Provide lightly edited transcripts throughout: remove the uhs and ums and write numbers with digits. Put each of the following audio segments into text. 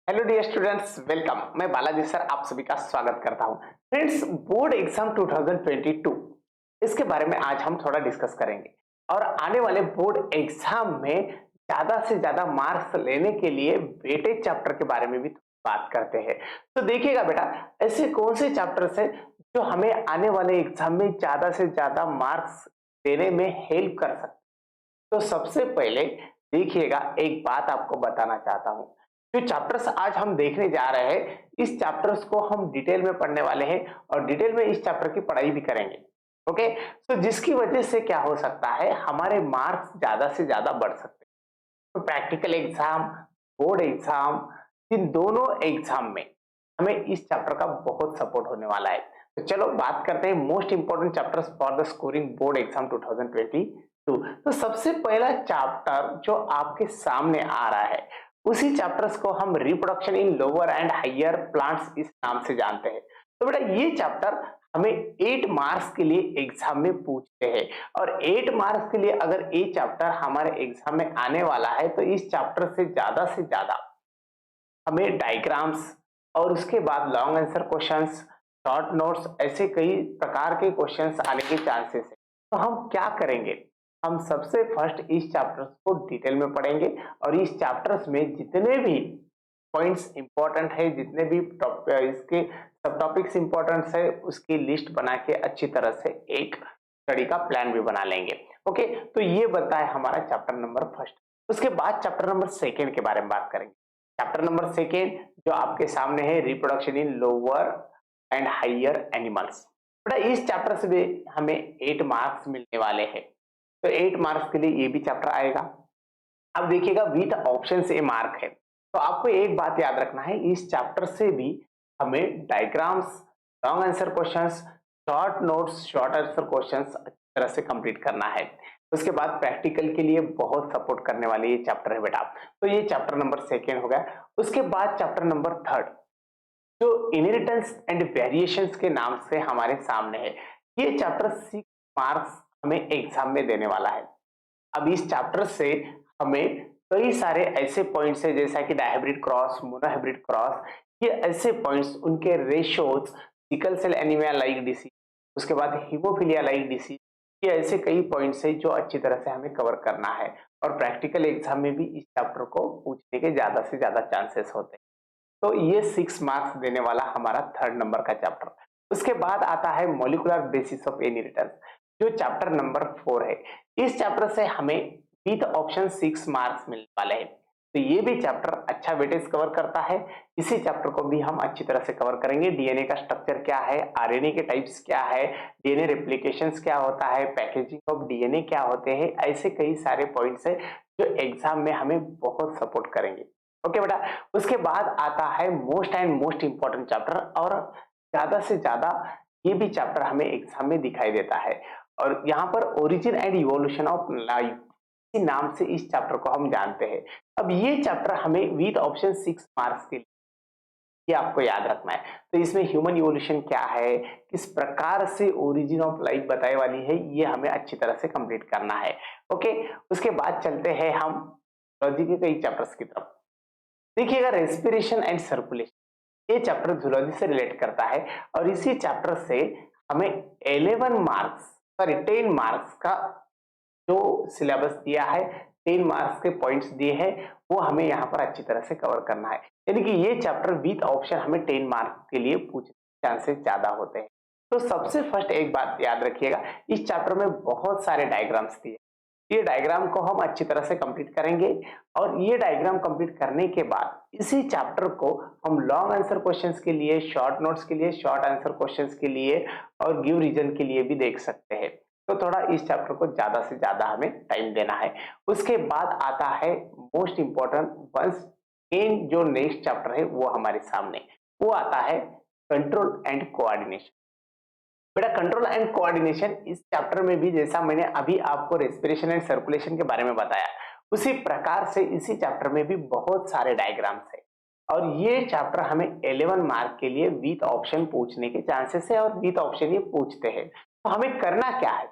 Hello dear students, welcome. मैं Balaji sir आप सभी का स्वागत करता हूं। फ्रेंड्स, बोर्ड एग्जाम 2022 इसके बारे में आज हम थोड़ा डिस्कस करेंगे और आने वाले बोर्ड एग्जाम में ज्यादा से ज्यादा मार्क्स लेने के लिए वेटेज चैप्टर के बारे में भी बात करते हैं। तो देखिएगा बेटा, ऐसे कौन से चैप्टर्स हैं जो हमें आने वाले एग्जाम में ज्यादा से ज्यादा मार्क्स देने में हेल्प कर सकते हैं। तो सबसे पहले देखिएगा, एक बात आपको बताना चाहता हूं। जो चैप्टर्स आज हम देखने जा रहे हैं, इस चैप्टर्स को हम डिटेल में पढ़ने वाले हैं और डिटेल में इस चैप्टर की पढ़ाई भी करेंगे। ओके, तो जिसकी वजह से क्या हो सकता है, हमारे मार्क्स ज्यादा से ज्यादा बढ़ सकते हैं। तो प्रैक्टिकल एग्जाम, बोर्ड एग्जाम, इन दोनों एग्जाम में हमें इस चैप्टर का बहुत सपोर्ट होने वाला है। तो चलो बात करते हैं most important chapters for the scoring board exam 2022। तो सबसे पहला चैप्टर जो आपके सामने आ रहा है, उसी चैप्टर्स को हम reproduction in lower and higher plants इस नाम से जानते हैं। तो बेटा, ये चैप्टर हमें 8 मार्क्स के लिए एग्जाम में पूछते हैं और 8 मार्क्स के लिए अगर ये चैप्टर हमारे एग्जाम में आने वाला है, तो इस चैप्टर से ज्यादा हमें डायग्राम्स और उसके बाद long answer questions, short notes, ऐसे कई प्रकार के क्वेश्चंस आने के चांसेस है। तो हम क्या करेंगे, हम सबसे फर्स्ट इस चैप्टर्स को डिटेल में पढ़ेंगे और इस चैप्टर्स में जितने भी पॉइंट्स इंपॉर्टेंट है, जितने भी इसके सब टॉपिक्स इंपॉर्टेंट है, उसकी लिस्ट बना के अच्छी तरह से एक स्टडी का प्लान भी बना लेंगे। ओके, तो ये बनता है हमारा चैप्टर नंबर फर्स्ट। उसके बाद चैप्टर नंबर सेकेंड के बारे में बात करेंगे। चैप्टर नंबर सेकेंड जो आपके सामने है, reproduction in lower and higher animals. बेटा, इस चैप्टर से भी हमें 8 मार्क्स मिलने वाले हैं। तो 8 मार्क्स के लिए ये भी चैप्टर आएगा। अब देखिएगा, विद ऑप्शन से मार्क है। तो आपको एक बात याद रखना है, इस चैप्टर से भी हमें diagrams, long answer questions, short notes, short answer questions अच्छी तरह से कंप्लीट करना है। उसके बाद प्रैक्टिकल के लिए बहुत सपोर्ट करने वाले ये चैप्टर है बेटा। तो ये चैप्टर नंबर सेकेंड हो गया। उसके बाद चैप्टर नंबर थर्ड जो इनहेरिटेंस एंड वेरिएशंस के नाम से हमारे सामने है, ये चैप्टर 6 मार्क्स हमें एग्जाम में देने वाला है। अब इस चैप्टर से हमें कई सारे ऐसे पॉइंट्स है, जैसा कि डायहाइब्रिड क्रॉस, मोनोहाइब्रिड क्रॉस, ये ऐसे पॉइंट्स, उनके ratios, sickle cell anaemia like disease, उसके बाद हीमोफीलिया लाइक डिसीज, ये ऐसे कई पॉइंट्स है जो अच्छी तरह से हमें कवर करना है और प्रैक्टिकल एग्जाम में भी इस चैप्टर को पूछने के ज्यादा से ज्यादा चांसेस होते हैं। तो ये 6 मार्क्स देने वाला हमारा थर्ड नंबर का चैप्टर। उसके बाद आता है मॉलिक्यूलर बेसिस ऑफ इनहेरिटेंस, जो चैप्टर नंबर 4 है। इस चैप्टर से हमें विद ऑप्शन 6 मार्क्स मिलने वाले हैं। तो ये भी चैप्टर अच्छा वेटेज कवर करता है। इसी चैप्टर को भी हम अच्छी तरह से कवर करेंगे। डीएनए का स्ट्रक्चर क्या है, आरएनए के टाइप्स क्या है, डीएनए रेप्लिकेशंस क्या होता है, पैकेजिंग ऑफ डीएनए क्या होते हैं, ऐसे कई सारे पॉइंट्स है जो एग्जाम में हमें बहुत सपोर्ट करेंगे। ओके बेटा, उसके बाद आता है most and most important chapter और ज्यादा से ज्यादा ये भी चैप्टर हमें एग्जाम में दिखाई देता है और यहाँ पर origin and evolution of life इसी नाम से इस चैप्टर को हम जानते हैं। अब ये चैप्टर हमें विद ऑप्शन 6 मार्क्स के लिए ये आपको याद रखना है। तो इसमें ह्यूमन इवोल्यूशन क्या है, किस प्रकार से ओरिजिन ऑफ लाइफ बताई वाली है, ये हमें अच्छी तरह से कंप्लीट करना है। ओके, उसके बाद चलते हैं हम लॉजी के कई चैप्टर्स की तरफ। देखिएगा, रेस्पिरेशन एंड सर्कुलेशन, ये चैप्टर जूलॉजी से रिलेट करता है और इसी चैप्टर से हमें 11 मार्क्स, सॉरी 10 मार्क्स का जो सिलेबस दिया है, 10 मार्क्स के पॉइंट्स दिए हैं, वो हमें यहाँ पर अच्छी तरह से कवर करना है। यानी कि ये चैप्टर विद ऑप्शन हमें 10 मार्क्स के लिए पूछने के चांसेस ज्यादा होते हैं। तो सबसे फर्स्ट एक बात याद रखिएगा, इस चैप्टर में बहुत सारे डायग्राम्स दिए। ये डायग्राम को हम अच्छी तरह से कंप्लीट करेंगे और ये डायग्राम कंप्लीट करने के बाद इसी चैप्टर को हम लॉन्ग आंसर क्वेश्चंस के लिए, शॉर्ट नोट्स के लिए, शॉर्ट आंसर क्वेश्चंस के लिए और गिव रीजन के लिए भी देख सकते हैं। तो थोड़ा इस चैप्टर को ज्यादा से ज्यादा हमें टाइम देना है। उसके बाद आता है मोस्ट इंपॉर्टेंट वंस इन जो नेक्स्ट चैप्टर है वो हमारे सामने, वो आता है कंट्रोल एंड कोऑर्डिनेशन। बेटा, कंट्रोल एंड कोऑर्डिनेशन इस चैप्टर में भी, जैसा मैंने अभी आपको रेस्पिरेशन एंड सर्कुलेशन के बारे में बताया, उसी प्रकार से इसी चैप्टर में भी बहुत सारे डायग्राम्स है और ये चैप्टर हमें 11 मार्क के लिए विद ऑप्शन पूछने के चांसेस है और विद ऑप्शन ये पूछते हैं। तो हमें करना क्या है,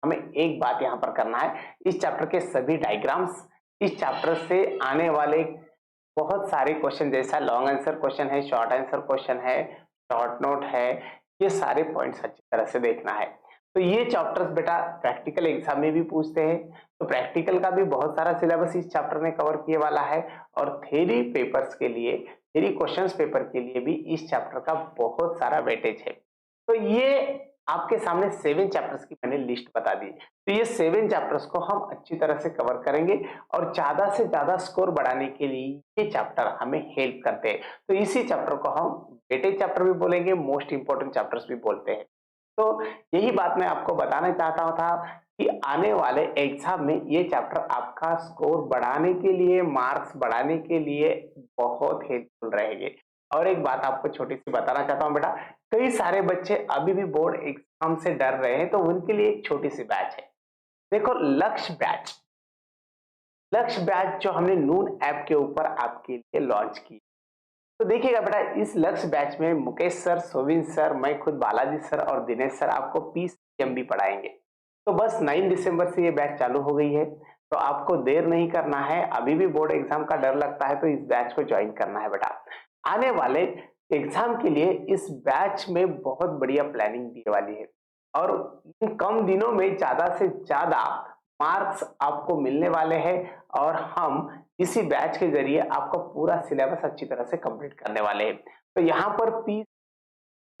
हमें एक बात यहाँ पर करना है, इस चैप्टर के सभी डायग्राम्स, इस चैप्टर से आने वाले बहुत सारे क्वेश्चन, जैसा लॉन्ग आंसर क्वेश्चन है, शॉर्ट आंसर क्वेश्चन है, शॉर्ट नोट है, ये सारे पॉइंट्स अच्छी तरह से देखना है। तो ये चैप्टर्स बेटा प्रैक्टिकल एग्जाम में भी पूछते हैं, तो प्रैक्टिकल का भी बहुत सारा सिलेबस इस चैप्टर में कवर किए वाला है, और थ्योरी पेपर्स के लिए, थ्योरी क्वेश्चंस पेपर के लिए भी इस चैप्टर का बहुत सारा वेटेज है। तो ये आपके सामने 7 चैप्टर्स की मैंने लिस्ट बता दी, तो ये 7 चैप्टर्स को हम अच्छी तरह से कवर करेंगे, और ज्यादा से ज्यादा स्कोर बढ़ाने के लिए ये चैप्टर हमें हेल्प करते हैं। तो इसी चैप्टर को हम वेटेज चैप्टर भी बोलेंगे, मोस्ट इंपोर्टेंट चैप्टर्स भी बोलते हैं। तो यही बात मैं आपको बताना चाहता था कि आने वाले एग्जाम में ये चैप्टर आपका स्कोर बढ़ाने के लिए, मार्क्स बढ़ाने के लिए बहुत हेल्पफुल रहेंगे। और एक बात आपको छोटी सी बताना चाहता हूँ बेटा, कई सारे बच्चे अभी भी बोर्ड एग्जाम से डर रहे हैं, तो उनके लिए एक छोटी सी बैच है। देखो, लक्ष्य बैच जो हमने नून ऐप के ऊपर आपके लिए लॉन्च की, तो देखिएगा बेटा, इस लक्ष्य बैच में मुकेश सर, सोविन सर, मैं खुद बालाजी सर और दिनेश सर आपको पीसीएमबी पढ़ाएंगे। तो बस 9 दिसंबर से ये बैच चालू हो गई है, तो आपको देर नहीं करना है। अभी भी बोर्ड एग्जाम का डर लगता है तो इस बैच को ज्वाइन करना है बेटा। आने वाले एग्जाम के लिए इस बैच में बहुत बढ़िया प्लानिंग दी वाली है, और इन कम दिनों में ज्यादा से ज्यादा मार्क्स आपको मिलने वाले हैं, और हम इसी बैच के जरिए आपका पूरा सिलेबस अच्छी तरह से कंप्लीट करने वाले हैं। तो यहाँ पर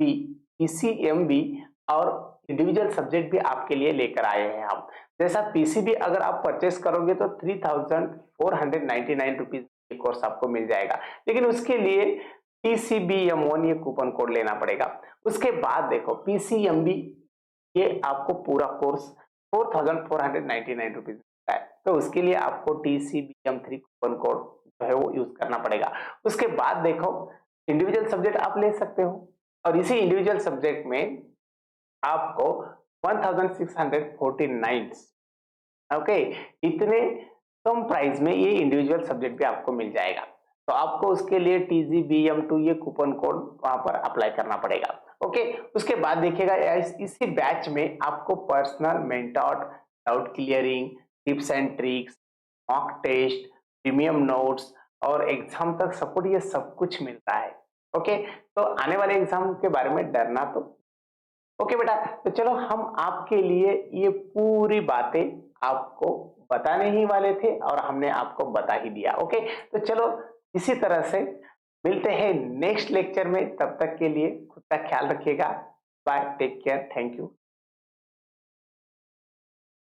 पीसीएमबी और इंडिविजुअल सब्जेक्ट भी आपके लिए लेकर आए हैं हम। जैसा पीसीबी अगर आप परचेस करोगे तो 3499 रुपीज कोर्स आपको मिल जाएगा, लेकिन उसके लिए PCBM1 ये कूपन कोड लेना पड़ेगा। उसके बाद देखो पीसीएमबी, ये आपको पूरा कोर्स 4499 रुपीज मिलता है, तो उसके लिए आपको TCBM3 कूपन कोड जो है वो यूज करना पड़ेगा। उसके बाद देखो, इंडिविजुअल सब्जेक्ट आप ले सकते हो, और इसी इंडिविजुअल सब्जेक्ट में आपको 1649, ओके, इतने कम प्राइस में ये इंडिविजुअल सब्जेक्ट भी आपको मिल जाएगा। तो आपको उसके लिए TGBM2 ये कूपन कोड वहां पर अप्लाई करना पड़ेगा। ओके, उसके बाद देखिएगा इसी बैच में आपको personal mentor, doubt clearing, tips and tricks, mock test, premium notes और एग्जाम तक सपोर्ट, ये सब कुछ मिलता है। ओके, तो आने वाले एग्जाम के बारे में डरना तो ओके बेटा। तो चलो, हम आपके लिए ये पूरी बातें आपको बताने ही वाले थे, और हमने आपको बता ही दिया। ओके, तो चलो इसी तरह से मिलते हैं नेक्स्ट लेक्चर में। तब तक के लिए खुद का ख्याल रखिएगा। Bye, take care, thank you.